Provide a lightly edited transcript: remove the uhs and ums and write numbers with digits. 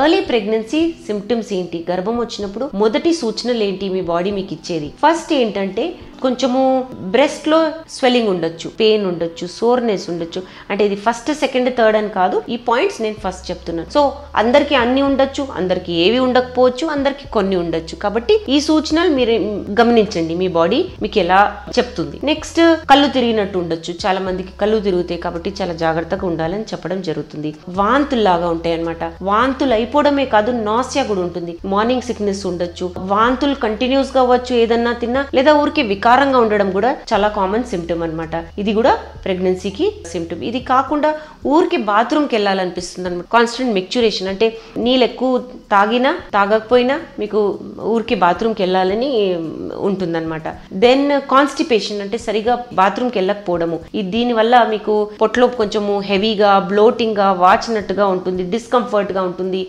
Early pregnancy symptoms ఏంటి, గర్భం వచ్చినప్పుడు మొదటి సూచనలు ఏంటి మీ బాడీ మీకు ఇచ్చేది? ఫస్ట్ ఏంటంటే కొంచెము బ్రెస్ట్ లో స్వెల్లింగ్ ఉండొచ్చు, పెయిన్ ఉండొచ్చు, సోర్నెస్ ఉండొచ్చు. అంటే ఇది ఫస్ట్ సెకండ్ థర్డ్ అని కాదు, ఈ పాయింట్స్ నేను ఫస్ట్ చెప్తున్నాను. సో అందరికి అన్ని ఉండొచ్చు, అందరికి ఏవి ఉండకపోవచ్చు, అందరికి కొన్ని ఉండొచ్చు. కాబట్టి ఈ సూచనలు మీరు గమనించండి, మీ బాడీ మీకు ఎలా చెప్తుంది. నెక్స్ట్ కళ్ళు తిరిగినట్టు ఉండొచ్చు, చాలా మందికి కళ్ళు తిరుగుతాయి, కాబట్టి చాలా జాగ్రత్తగా ఉండాలని చెప్పడం జరుగుతుంది. వాంతుల్లాగా ఉంటాయి అన్నమాట. వాంతులు అయిపోవడమే కాదు, నాసియా కూడా ఉంటుంది. మార్నింగ్ సిక్నెస్ ఉండొచ్చు, వాంతులు కంటిన్యూస్ గా అవ్వచ్చు, ఏదన్నా తిన్నా, లేదా ఊరికి వికారంగా ఉండడం కూడా చాలా కామన్ సిమ్టమ్ అన్నమాట. ఇది కూడా ప్రెగ్నెన్సీకి సిమ్టమ్. ఇది కాకుండా ఊరికి బాత్రూమ్కి వెళ్ళాలనిపిస్తుంది అనమాట. కాన్స్టెంట్ మెచ్యూరేషన్ అంటే నీళ్ళు ఎక్కువ తాగినా తాగకపోయినా మీకు ఊరికి బాత్రూమ్కి వెళ్ళాలని ఉంటుందన్నమాట. దెన్ కాన్స్టిపేషన్ అంటే సరిగా బాత్రూమ్కి వెళ్ళకపోవడము. దీనివల్ల మీకు పొట్టలో కొంచెము హెవీగా, బ్లోటింగ్ గా, వాచినట్టుగా ఉంటుంది, డిస్కంఫర్ట్ గా ఉంటుంది.